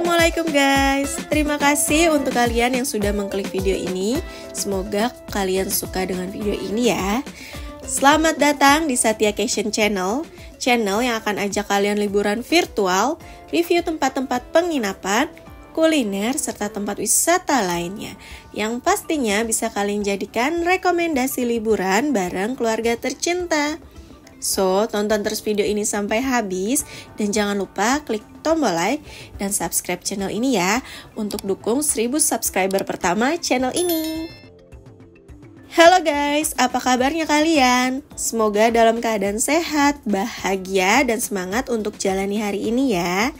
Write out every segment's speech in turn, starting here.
Assalamualaikum guys. Terima kasih untuk kalian yang sudah mengklik video ini. Semoga kalian suka dengan video ini ya. Selamat datang di Satyacation Channel, channel yang akan ajak kalian liburan virtual, review tempat-tempat penginapan, kuliner, serta tempat wisata lainnya yang pastinya bisa kalian jadikan rekomendasi liburan bareng keluarga tercinta. So, tonton terus video ini sampai habis dan jangan lupa klik tombol like dan subscribe channel ini ya untuk dukung 1000 subscriber pertama channel ini. Halo guys, apa kabarnya kalian? Semoga dalam keadaan sehat, bahagia, dan semangat untuk jalani hari ini ya.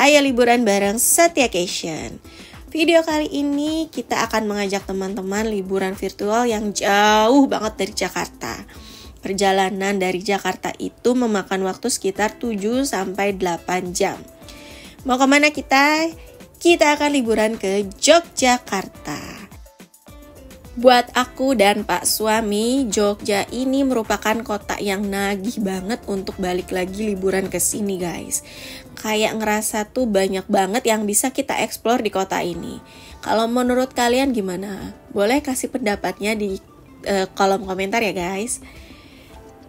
Ayo liburan bareng Satyacation. Video kali ini kita akan mengajak teman-teman liburan virtual yang jauh banget dari Jakarta. Perjalanan dari Jakarta itu memakan waktu sekitar 7-8 jam. Mau kemana kita? Kita akan liburan ke Yogyakarta. Buat aku dan Pak Suami, Jogja ini merupakan kota yang nagih banget untuk balik lagi liburan ke sini guys. Kayak ngerasa tuh banyak banget yang bisa kita explore di kota ini. Kalau menurut kalian gimana? Boleh kasih pendapatnya di kolom komentar ya guys.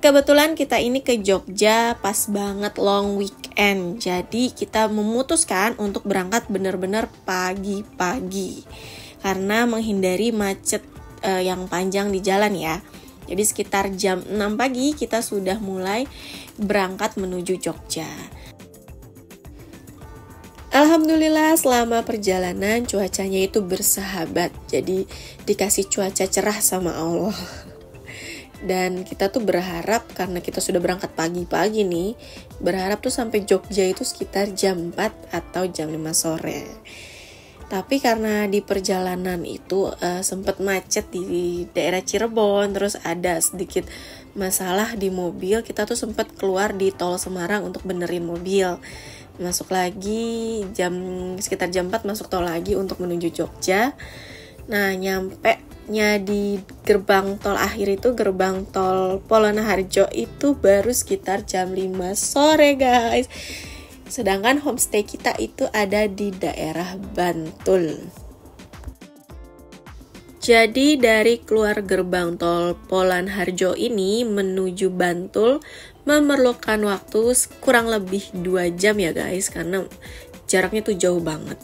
Kebetulan kita ini ke Jogja pas banget long weekend. Jadi kita memutuskan untuk berangkat benar-benar pagi-pagi. Karena menghindari macet yang panjang di jalan ya. Jadi sekitar jam 6 pagi kita sudah mulai berangkat menuju Jogja. Alhamdulillah selama perjalanan cuacanya itu bersahabat. Jadi dikasih cuaca cerah sama Allah. Dan kita tuh berharap karena kita sudah berangkat pagi-pagi nih, berharap tuh sampai Jogja itu sekitar jam 4 atau jam 5 sore. Tapi karena di perjalanan itu sempat macet di daerah Cirebon, terus ada sedikit masalah di mobil, kita tuh sempat keluar di tol Semarang untuk benerin mobil. Masuk lagi sekitar jam 4 masuk tol lagi untuk menuju Jogja. Nah, nyampenya di gerbang tol akhir itu, gerbang tol Polonaharjo itu baru sekitar jam 5 sore guys. Sedangkan homestay kita itu ada di daerah Bantul. Jadi dari keluar gerbang tol Polonaharjo ini menuju Bantul memerlukan waktu kurang lebih 2 jam ya guys, karena jaraknya tuh jauh banget.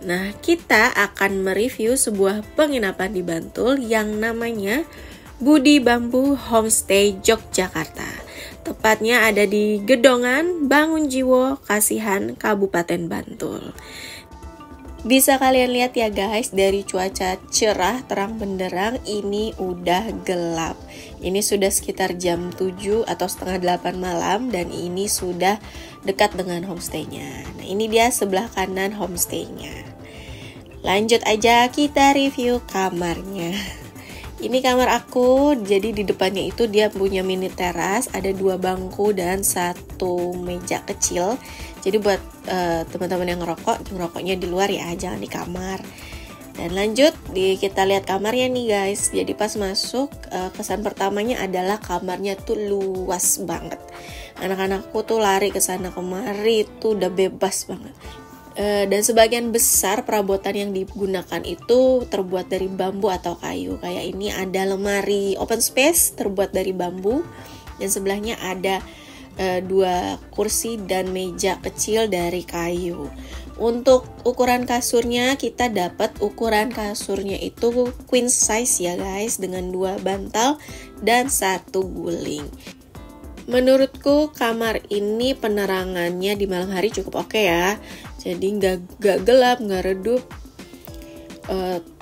Nah, kita akan mereview sebuah penginapan di Bantul yang namanya Budi Bambu Homestay Yogyakarta. Tepatnya ada di Gedongan, Bangunjiwo, Kasihan, Kabupaten Bantul. Bisa kalian lihat ya guys, dari cuaca cerah terang benderang ini udah gelap. Ini sudah sekitar jam 7 atau setengah 8 malam dan ini sudah dekat dengan homestay-nya. Nah, ini dia sebelah kanan homestay-nya. Lanjut aja kita review kamarnya. Ini kamar aku, jadi di depannya itu dia punya mini teras, ada 2 bangku dan 1 meja kecil. Jadi buat teman-teman yang ngerokoknya di luar ya, jangan di kamar. Dan lanjut, kita lihat kamarnya nih guys. Jadi pas masuk, kesan pertamanya adalah kamarnya tuh luas banget. Anak-anakku tuh lari ke sana kemari, tuh udah bebas banget. Dan sebagian besar perabotan yang digunakan itu terbuat dari bambu atau kayu. Kayak ini ada lemari open space terbuat dari bambu, dan sebelahnya ada 2 kursi dan meja kecil dari kayu. Untuk ukuran kasurnya, kita dapat ukuran kasurnya itu queen size ya guys, dengan 2 bantal dan 1 guling. Menurutku kamar ini penerangannya di malam hari cukup oke ya. Jadi nggak gelap, nggak redup,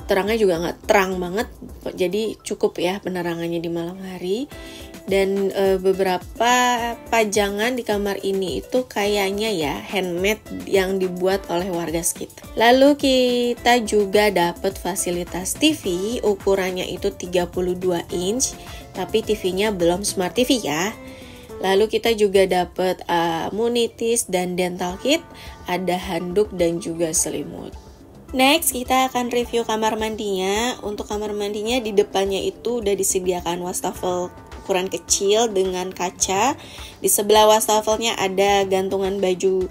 terangnya juga nggak terang banget. Jadi cukup ya penerangannya di malam hari. Dan beberapa pajangan di kamar ini itu kayaknya ya handmade yang dibuat oleh warga sekitar. Lalu kita juga dapat fasilitas TV, ukurannya itu 32 inch, tapi TV-nya belum smart TV ya. Lalu kita juga dapat amenities dan dental kit, ada handuk dan juga selimut. Next, kita akan review kamar mandinya. Untuk kamar mandinya di depannya itu udah disediakan wastafel ukuran kecil dengan kaca. Di sebelah wastafelnya ada gantungan baju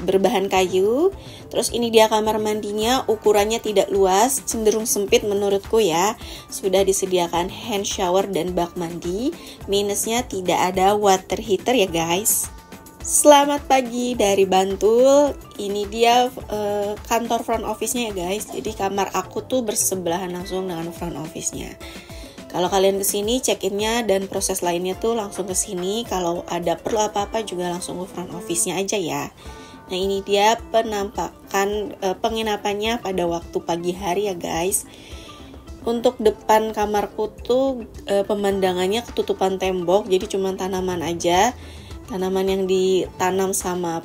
berbahan kayu. Terus ini dia kamar mandinya, ukurannya tidak luas, cenderung sempit menurutku ya. Sudah disediakan hand shower dan bak mandi. Minusnya tidak ada water heater ya guys. Selamat pagi dari Bantul. Ini dia kantor front office-nya ya guys. Jadi kamar aku tuh bersebelahan langsung dengan front office-nya. Kalau kalian kesini check-in-nya dan proses lainnya tuh langsung kesini. Kalau ada perlu apa-apa juga langsung ke front office-nya aja ya. Nah ini dia penampakan penginapannya pada waktu pagi hari ya guys. Untuk depan kamarku tuh pemandangannya ketutupan tembok, jadi cuma tanaman aja. Tanaman yang ditanam sama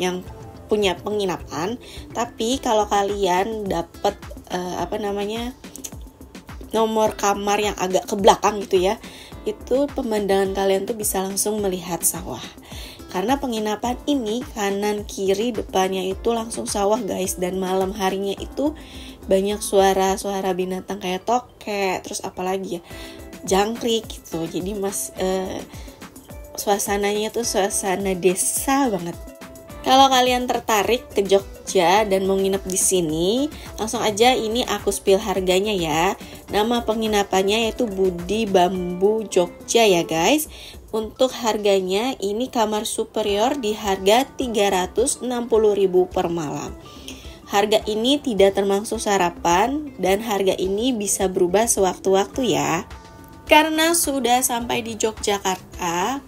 yang punya penginapan. Tapi kalau kalian dapat nomor kamar yang agak ke belakang gitu ya, itu pemandangan kalian tuh bisa langsung melihat sawah. Karena penginapan ini kanan kiri depannya itu langsung sawah guys, dan malam harinya itu banyak suara-suara binatang kayak tokek, terus apalagi ya, jangkrik gitu. Jadi suasananya tuh suasana desa banget. Kalau kalian tertarik ke Jogja dan mau nginep di sini, langsung aja ini aku spill harganya ya. Nama penginapannya yaitu Budi Bambu Jogja ya guys. Untuk harganya ini kamar superior di harga 360.000 per malam. Harga ini tidak termasuk sarapan dan harga ini bisa berubah sewaktu-waktu ya. Karena sudah sampai di Yogyakarta,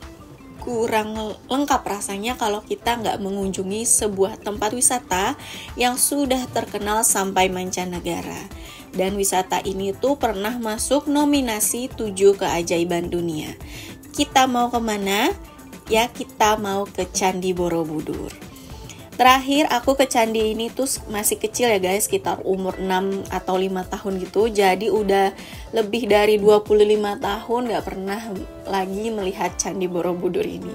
kurang lengkap rasanya kalau kita nggak mengunjungi sebuah tempat wisata yang sudah terkenal sampai mancanegara. Dan wisata ini tuh pernah masuk nominasi 7 keajaiban dunia. Kita mau kemana? Ya kita mau ke Candi Borobudur. Terakhir aku ke candi ini tuh masih kecil ya guys, sekitar umur 6 atau 5 tahun gitu. Jadi udah lebih dari 25 tahun gak pernah lagi melihat Candi Borobudur ini.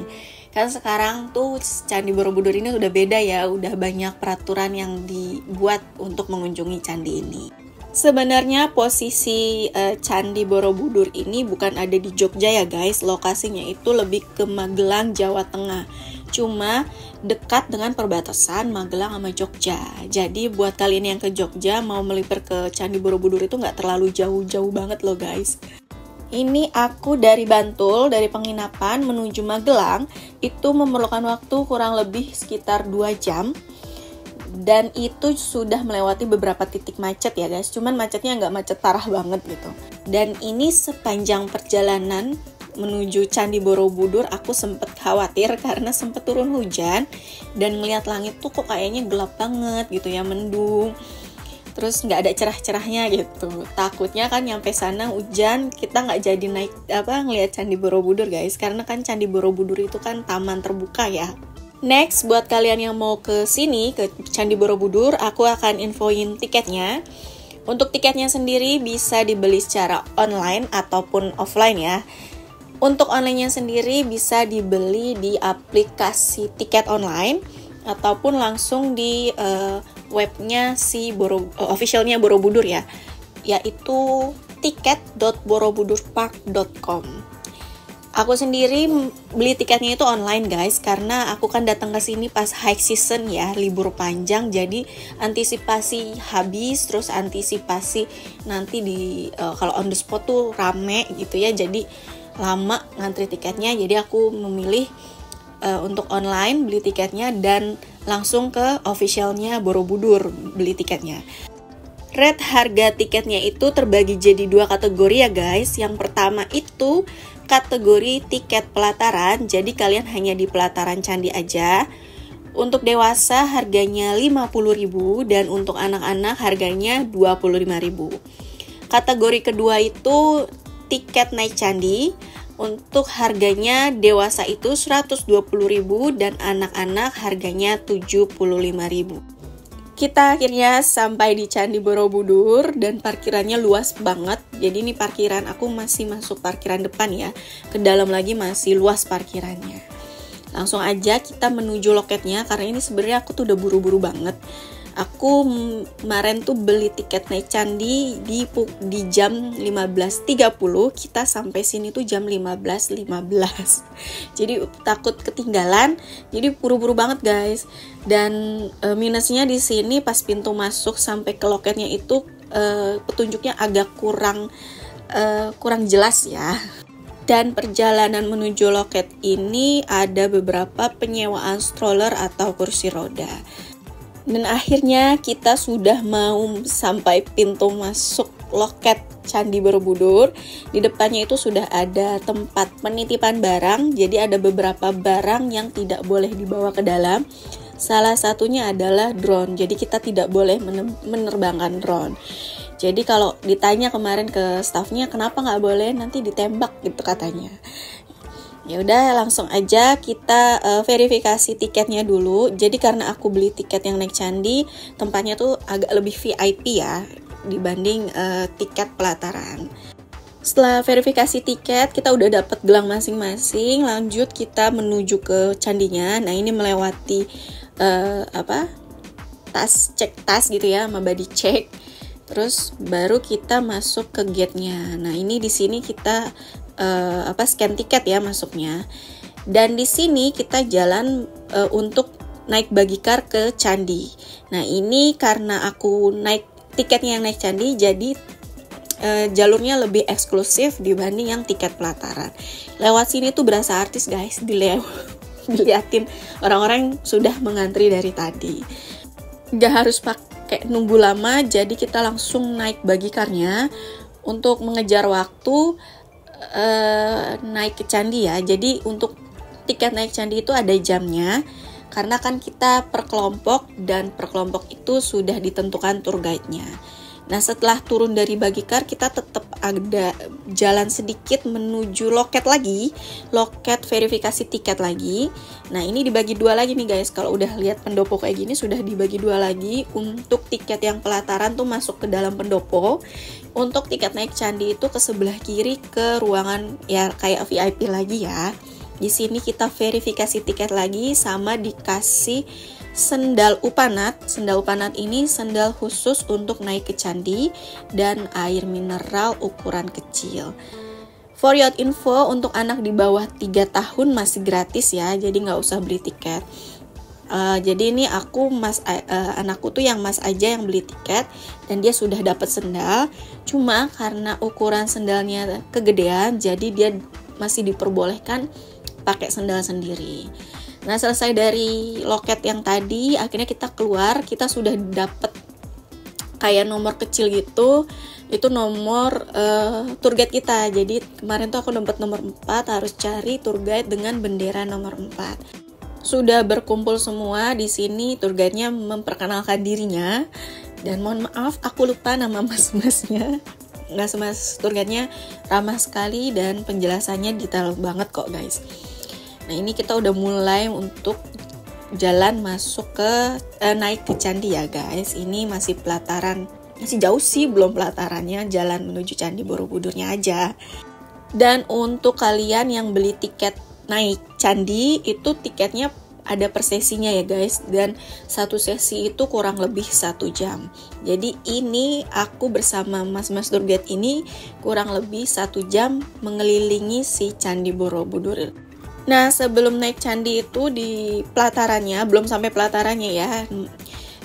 Kan sekarang tuh Candi Borobudur ini udah beda ya, udah banyak peraturan yang dibuat untuk mengunjungi candi ini. Sebenarnya posisi Candi Borobudur ini bukan ada di Jogja ya guys, lokasinya itu lebih ke Magelang, Jawa Tengah. Cuma dekat dengan perbatasan Magelang sama Jogja. Jadi buat kalian yang ke Jogja mau melipir ke Candi Borobudur itu nggak terlalu jauh-jauh banget loh guys. Ini aku dari Bantul, dari penginapan menuju Magelang, itu memerlukan waktu kurang lebih sekitar 2 jam. Dan itu sudah melewati beberapa titik macet ya guys. Cuman macetnya nggak macet parah banget gitu. Dan ini sepanjang perjalanan menuju Candi Borobudur aku sempet khawatir karena sempet turun hujan dan ngeliat langit tuh kok kayaknya gelap banget gitu ya, mendung, terus nggak ada cerah-cerahnya gitu. Takutnya kan nyampe sana hujan, kita nggak jadi naik ngeliat Candi Borobudur guys, karena kan Candi Borobudur itu kan taman terbuka ya. Next, buat kalian yang mau ke sini ke Candi Borobudur, aku akan infoin tiketnya. Untuk tiketnya sendiri bisa dibeli secara online ataupun offline ya. Untuk online-nya sendiri bisa dibeli di aplikasi tiket online ataupun langsung di webnya si officialnya Borobudur ya, yaitu tiket.borobudurpark.com. Aku sendiri beli tiketnya itu online guys, karena aku kan datang ke sini pas high season ya, libur panjang, jadi antisipasi habis, terus antisipasi nanti kalau on the spot tuh rame gitu ya, jadi lama ngantri tiketnya. Jadi aku memilih untuk online beli tiketnya dan langsung ke officialnya Borobudur beli tiketnya. Rate harga tiketnya itu terbagi jadi 2 kategori ya guys. Yang pertama itu kategori tiket pelataran, jadi kalian hanya di pelataran candi aja. Untuk dewasa harganya 50.000 dan untuk anak-anak harganya 25.000. Kategori kedua itu tiket naik candi. Untuk harganya dewasa itu 120.000 dan anak-anak harganya 75.000. Kita akhirnya sampai di Candi Borobudur dan parkirannya luas banget. Jadi ini parkiran aku masih masuk parkiran depan ya. Ke dalam lagi masih luas parkirannya. Langsung aja kita menuju loketnya, karena ini sebenarnya aku tuh udah buru-buru banget. Aku kemarin tuh beli tiket naik candi di jam 15.30, kita sampai sini tuh jam 15.15. Jadi takut ketinggalan, jadi buru-buru banget guys. Dan minusnya di sini pas pintu masuk sampai ke loketnya itu petunjuknya agak kurang jelas ya. Dan perjalanan menuju loket ini ada beberapa penyewaan stroller atau kursi roda. Dan akhirnya kita sudah mau sampai pintu masuk loket Candi Borobudur. Di depannya itu sudah ada tempat penitipan barang. Jadi ada beberapa barang yang tidak boleh dibawa ke dalam. Salah satunya adalah drone. Jadi kita tidak boleh menerbangkan drone. Jadi kalau ditanya kemarin ke staffnya kenapa nggak boleh, nanti ditembak gitu katanya. Ya udah langsung aja kita verifikasi tiketnya dulu. Jadi karena aku beli tiket yang naik candi, tempatnya tuh agak lebih VIP ya dibanding tiket pelataran. Setelah verifikasi tiket, kita udah dapat gelang masing-masing. Lanjut kita menuju ke candinya. Nah ini melewati cek tas gitu ya, sama body check. Terus baru kita masuk ke gate-nya. Nah ini di sini kita scan tiket ya masuknya. Dan di sini kita jalan untuk naik bagikar ke candi. Nah ini karena aku naik tiketnya yang naik candi, jadi jalurnya lebih eksklusif dibanding yang tiket pelataran. Lewat sini tuh berasa artis guys, diliatin orang-orang sudah mengantri dari tadi. Gak harus pakai nunggu lama, jadi kita langsung naik bagikarnya untuk mengejar waktu naik ke candi ya. Jadi untuk tiket naik candi itu ada jamnya, karena kan kita per kelompok, dan per kelompok itu sudah ditentukan tour guide-nya. Nah setelah turun dari bagikar, kita tetap ada jalan sedikit menuju loket lagi, loket verifikasi tiket lagi. Nah ini dibagi dua lagi nih guys. Kalau udah lihat pendopo kayak gini sudah dibagi dua lagi. Untuk tiket yang pelataran tuh masuk ke dalam pendopo. Untuk tiket naik candi itu ke sebelah kiri ke ruangan ya kayak VIP lagi ya. Di sini kita verifikasi tiket lagi sama dikasih sendal upanat. Sendal upanat ini sendal khusus untuk naik ke candi dan air mineral ukuran kecil. For your info, untuk anak di bawah 3 tahun masih gratis ya, jadi nggak usah beli tiket. Jadi ini anakku tuh yang mas aja yang beli tiket dan dia sudah dapat sendal. Cuma karena ukuran sendalnya kegedean, jadi dia masih diperbolehkan pakai sendal sendiri. Nah selesai dari loket yang tadi, akhirnya kita keluar. Kita sudah dapat kayak nomor kecil gitu. Itu nomor tour guide kita. Jadi kemarin tuh aku dapat nomor 4, harus cari tour guide dengan bendera nomor 4. Sudah berkumpul semua di sini, tour guide-nya memperkenalkan dirinya. Dan mohon maaf aku lupa nama mas-masnya. Nggak mas tour guide-nya ramah sekali dan penjelasannya detail banget kok guys. Nah ini kita udah mulai untuk jalan masuk ke naik ke candi ya guys. Ini masih pelataran, masih jauh sih belum pelatarannya, jalan menuju Candi Borobudurnya aja. Dan untuk kalian yang beli tiket naik candi itu tiketnya ada per sesinya ya guys, dan satu sesi itu kurang lebih 1 jam. Jadi ini aku bersama mas-mas tour guide ini kurang lebih 1 jam mengelilingi si Candi Borobudur. Nah sebelum naik candi itu di pelatarannya, belum sampai pelatarannya ya,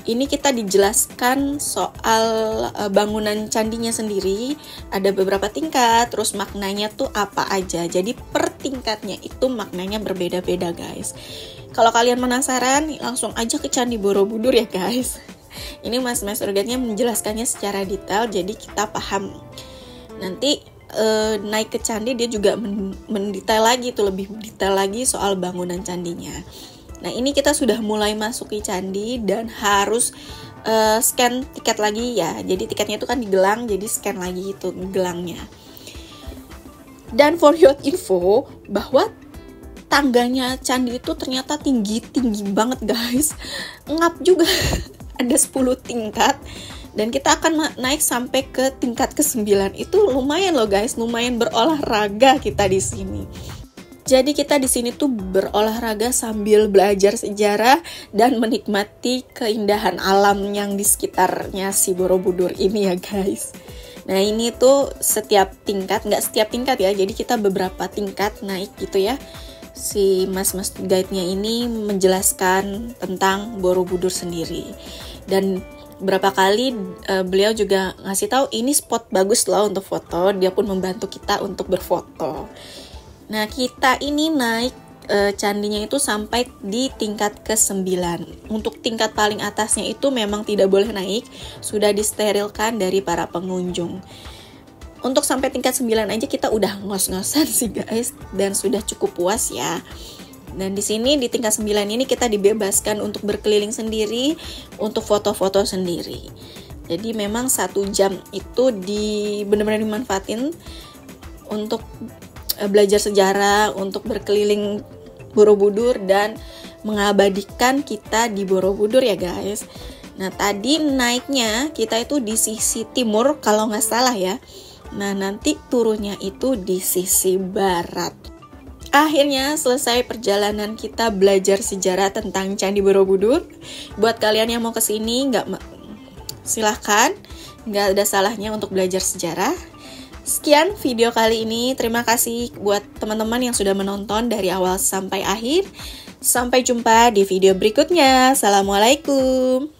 ini kita dijelaskan soal bangunan candinya sendiri. Ada beberapa tingkat, terus maknanya tuh apa aja. Jadi per tingkatnya itu maknanya berbeda-beda guys. Kalau kalian penasaran, langsung aja ke Candi Borobudur ya guys. Ini mas-mas tour guide-nya menjelaskannya secara detail, jadi kita paham. Nanti naik ke candi dia juga mendetail lagi tuh, lebih detail lagi soal bangunan candinya. Nah ini kita sudah mulai masuk ke candi dan harus scan tiket lagi ya. Jadi tiketnya itu kan digelang, jadi scan lagi itu gelangnya. Dan for your info, bahwa tangganya candi itu ternyata tinggi banget guys. Ngap juga. Ada 10 tingkat. Dan kita akan naik sampai ke tingkat ke-9. Itu lumayan loh guys, lumayan berolahraga kita di sini. Jadi kita di sini tuh berolahraga sambil belajar sejarah dan menikmati keindahan alam yang di sekitarnya si Borobudur ini ya guys. Nah ini tuh setiap tingkat, nggak setiap tingkat ya, jadi kita beberapa tingkat naik gitu ya. Si mas-mas guide-nya ini menjelaskan tentang Borobudur sendiri. Dan berapa kali beliau juga ngasih tahu ini spot bagus loh untuk foto, dia pun membantu kita untuk berfoto. Nah, kita ini naik candinya itu sampai di tingkat ke-9. Untuk tingkat paling atasnya itu memang tidak boleh naik, sudah disterilkan dari para pengunjung. Untuk sampai tingkat 9 aja kita udah ngos-ngosan sih guys, dan sudah cukup puas ya. Dan di sini di tingkat 9 ini kita dibebaskan untuk berkeliling sendiri, untuk foto-foto sendiri. Jadi memang 1 jam itu benar-benar dimanfaatin untuk belajar sejarah, untuk berkeliling Borobudur dan mengabadikan kita di Borobudur ya guys. Nah tadi naiknya kita itu di sisi timur kalau nggak salah ya. Nah nanti turunnya itu di sisi barat. Akhirnya selesai perjalanan kita belajar sejarah tentang Candi Borobudur. Buat kalian yang mau kesini silahkan, nggak ada salahnya untuk belajar sejarah. Sekian video kali ini, terima kasih buat teman-teman yang sudah menonton dari awal sampai akhir. Sampai jumpa di video berikutnya. Assalamualaikum.